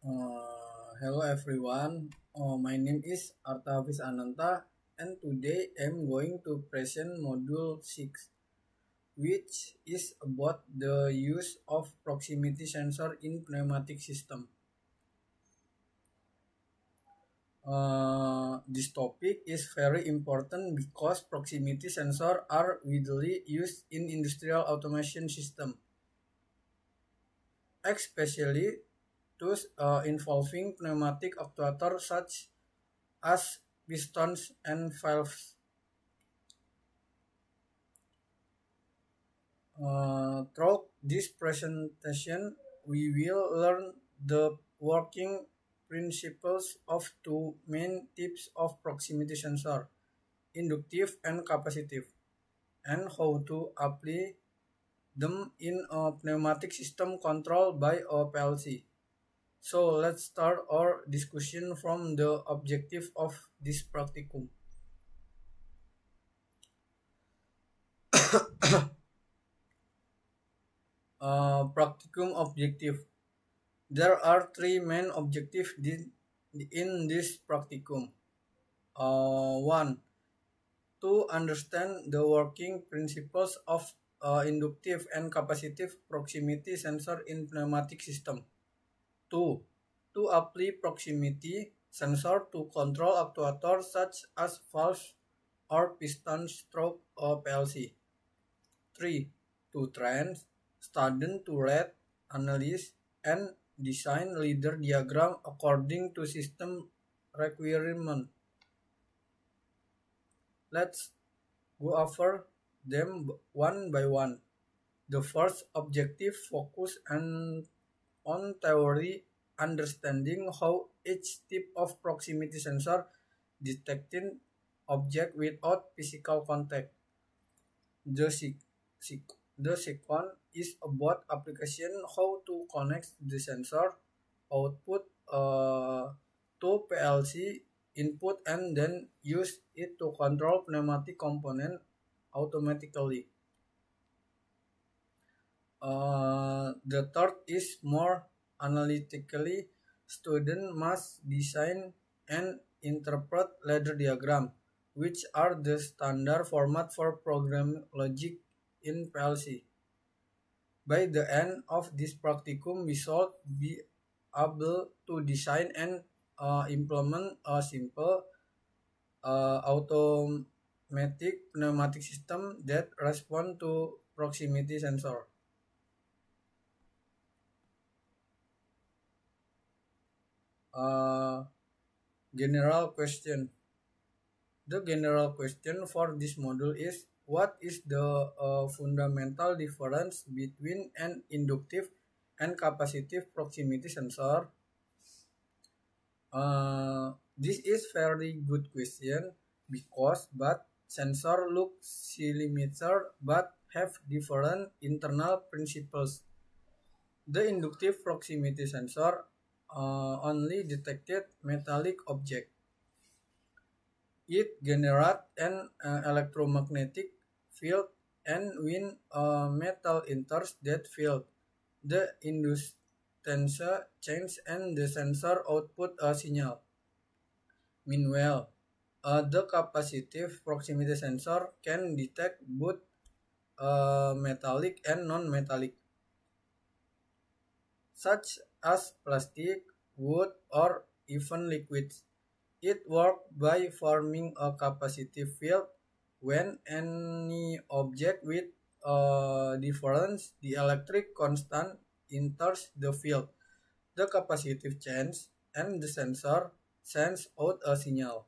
Hello everyone, my name is Arta Hafiz Ananta and today I'm going to present module 6 which is about the use of proximity sensor in pneumatic system. This topic is very important because proximity sensor are widely used in industrial automation system, especially those involving pneumatic actuators such as pistons and valves. Throughout this presentation, we will learn the working principles of two main types of proximity sensor, inductive and capacitive, and how to apply them in a pneumatic system controlled by a PLC. So let's start our discussion from the objective of this practicum. Practicum objective. There are three main objectives in this practicum. One, to understand the working principles of inductive and capacitive proximity sensor in pneumatic system. Two, to apply proximity sensor to control actuators such as valves or piston stroke or PLC. Three, to train students to read, analyze, and design leader diagram according to system requirement. Let's go over them one by one. The first objective focus on theory, understanding how each type of proximity sensor detecting object without physical contact. The The second is about application, how to connect the sensor output to PLC input and then use it to control pneumatic component automatically. The third is more analytically, student must design and interpret ladder diagram, which are the standard format for program logic in PLC. By the end of this practicum, we should be able to design and implement a simple automatic pneumatic system that respond to proximity sensor. General question. The general question for this module is, what is the fundamental difference between an inductive and capacitive proximity sensor? This is very good question because both sensor look similar but have different internal principles. The inductive proximity sensor only detected metallic object. It generates an electromagnetic field, and when a metal enters that field, the inductance changes and the sensor output a signal. Meanwhile, the capacitive proximity sensor can detect both metallic and non-metallic, such as plastic, wood, or even liquids. It works by forming a capacitive field when any object with a difference the electric constant enters the field. The capacitive changes and the sensor sends out a signal.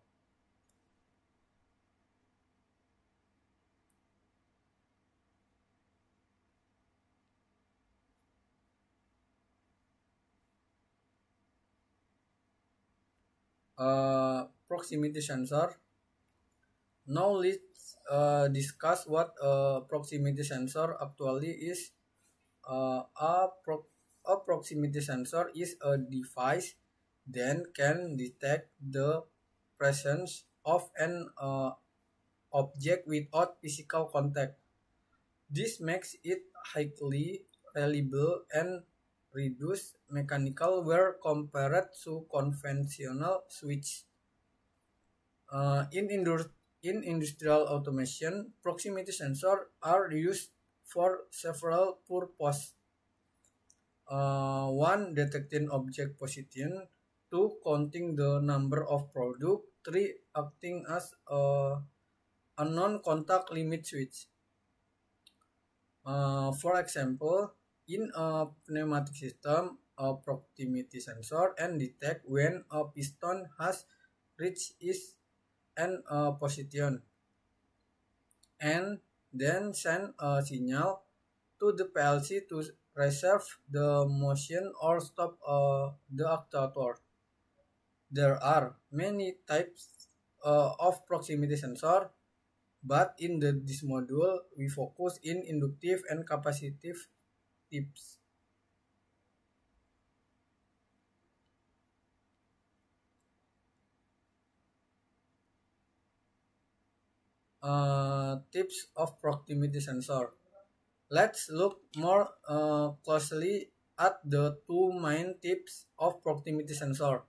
Proximity sensor. Now let's discuss what a proximity sensor actually is. A proximity sensor is a device that can detect the presence of an object without physical contact. This makes it highly reliable and reduce mechanical wear compared to conventional switch. In industrial automation, proximity sensors are used for several purposes. One, detecting object position. Two, counting the number of product. Three, acting as a non-contact limit switch. For example, in a pneumatic system, a proximity sensor and detect when a piston has reached its end position, and then send a signal to the PLC to reserve the motion or stop the actuator. There are many types of proximity sensor, but in this module we focus in inductive and capacitive tips. Tips of proximity sensor. Let's look more closely at the two main types of proximity sensor.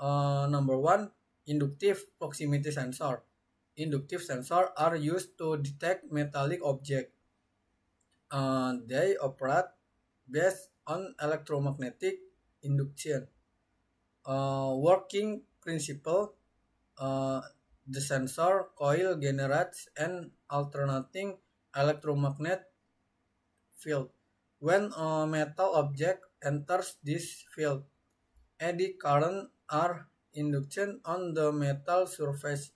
Number one, inductive proximity sensor. Inductive sensors are used to detect metallic objects. They operate based on electromagnetic induction. Working principle, the sensor coil generates an alternating electromagnetic field. When a metal object enters this field, eddy current are induced on the metal surface.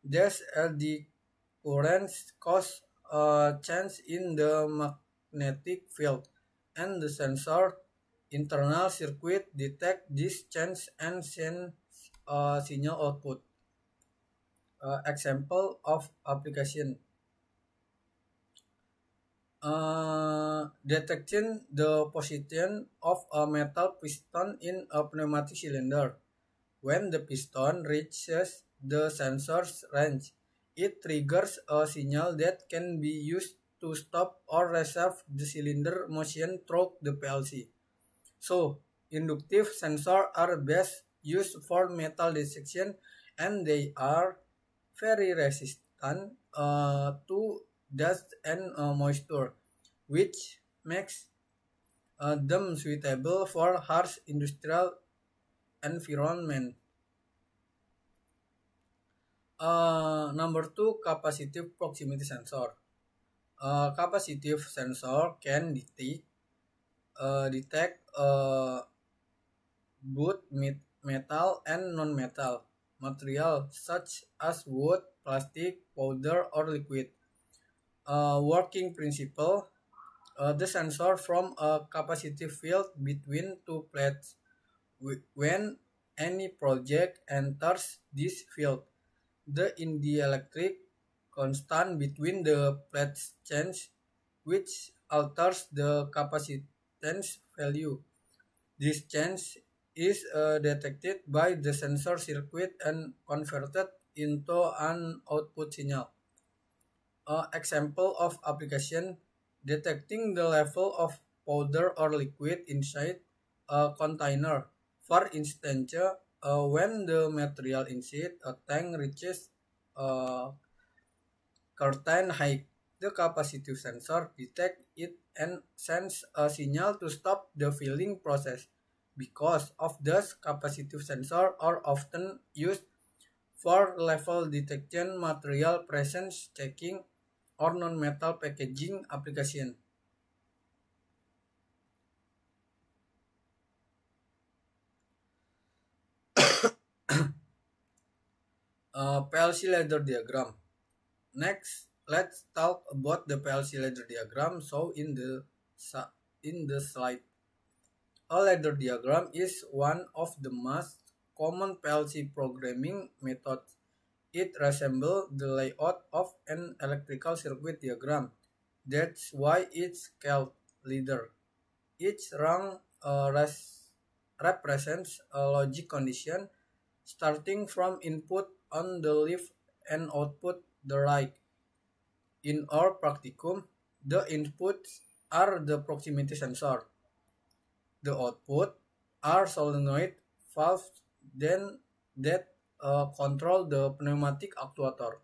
These eddy currents cause a change in the magnetic field, and the sensor internal circuit detect this change and send a signal output. Example of application. Detecting the position of a metal piston in a pneumatic cylinder. When the piston reaches the sensor's range, it triggers a signal that can be used to stop or reserve the cylinder motion through the PLC. So, inductive sensors are best used for metal detection, and they are very resistant to dust and moisture, which makes them suitable for harsh industrial environment. Number two, capacitive proximity sensor. Capacitive sensor can detect both metal and non-metal material such as wood, plastic, powder, or liquid. Working principle, the sensor from a capacitive field between two plates. When any project enters this field, the dielectric constant between the plates change, which alters the capacitance value. This change is detected by the sensor circuit and converted into an output signal. Example of application, detecting the level of powder or liquid inside a container. For instance, when the material inside a tank reaches a certain height, the capacitive sensor detects it and sends a signal to stop the filling process. Because of this, capacitive sensors are often used for level detection, material presence checking, or non-metal packaging application. PLC ladder diagram. Next, let's talk about the PLC ladder diagram shown in the slide. A ladder diagram is one of the most common PLC programming methods. It resembles the layout of an electrical circuit diagram. That's why it's called ladder. Each rung represents a logic condition starting from input on the left and output the right. In our practicum, the inputs are the proximity sensor. The output are solenoid valves then that control the pneumatic actuator.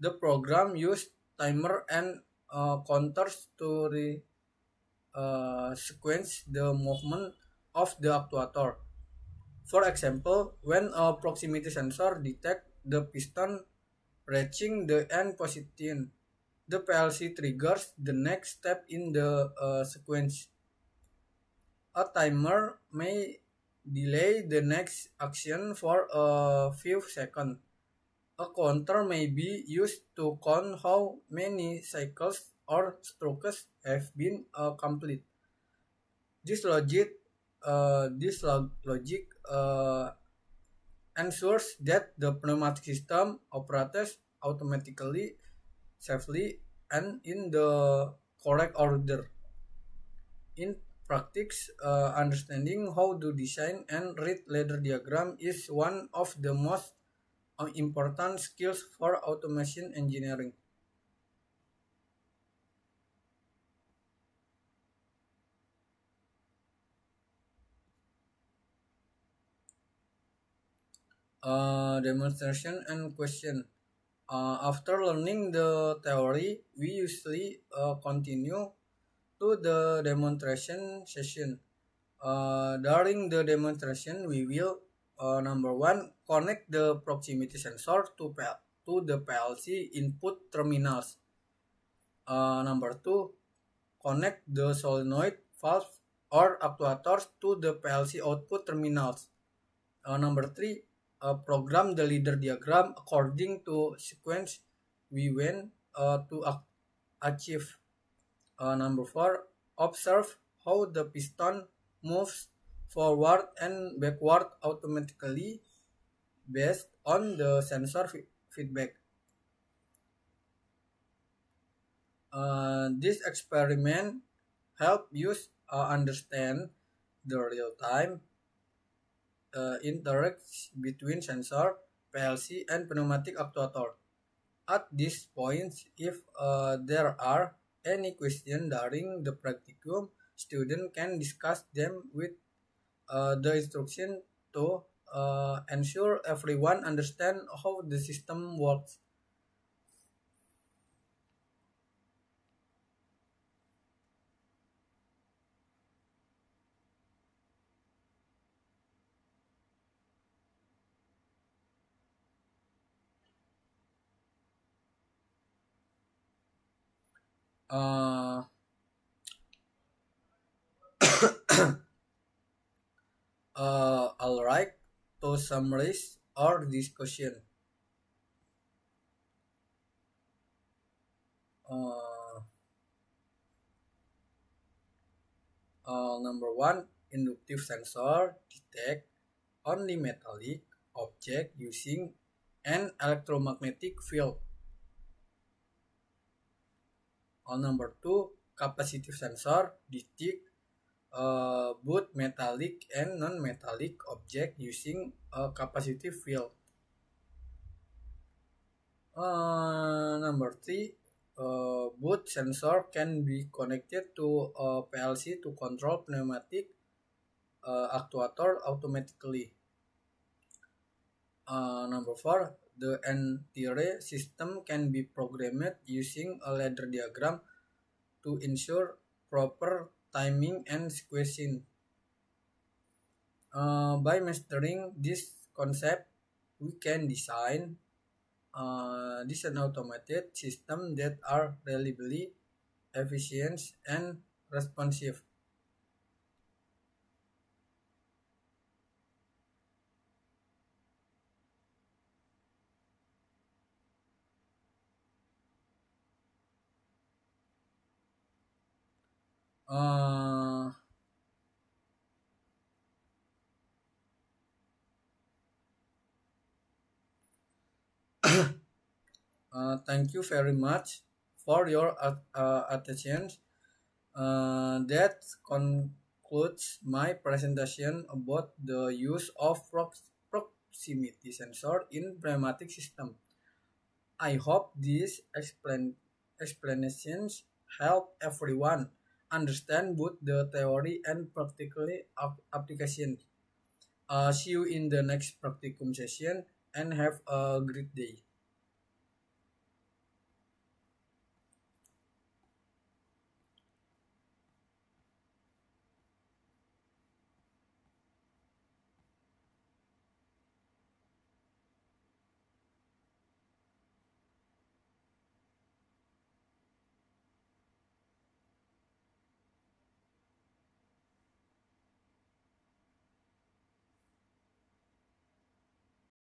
The program used timer and counters to sequence the movement of the actuator. For example, when a proximity sensor detects the piston reaching the end position, the PLC triggers the next step in the sequence. A timer may delay the next action for a few seconds. A counter may be used to count how many cycles or strokes have been complete. This logic, this logic ensures that the pneumatic system operates automatically, safely, and in the correct order. In practice, understanding how to design and read ladder diagram is one of the most important skills for automation engineering. Demonstration and question. After learning the theory, we usually continue to the demonstration session. During the demonstration, we will number one connect the proximity sensor to the PLC input terminals. Number two, connect the solenoid valves or actuators to the PLC output terminals. Number three, program the leader diagram according to sequence we went to achieve. Number four, observe how the piston moves forward and backward automatically based on the sensor feedback. This experiment help us understand the real-time interacts between sensor, PLC, and pneumatic actuator. At this point, if there are any questions during the practicum, student can discuss them with the instruction to ensure everyone understand how the system works. Uh, I'll write to summarize our discussion. Uh, Number one, inductive sensor detect only metallic object using an electromagnetic field. Number two, capacitive sensor detect both metallic and non-metallic object using a capacitive field. Number three, both sensor can be connected to a PLC to control pneumatic actuator automatically. Number four, the entire system can be programmed using a ladder diagram to ensure proper timing and sequencing. By mastering this concept, we can design an automated system that are reliably efficient and responsive. Uh, Thank you very much for your attention. That concludes my presentation about the use of proximity sensor in pneumatic system. I hope these explanations help everyone understand both the theory and practically application. See you in the next practicum session and have a great day.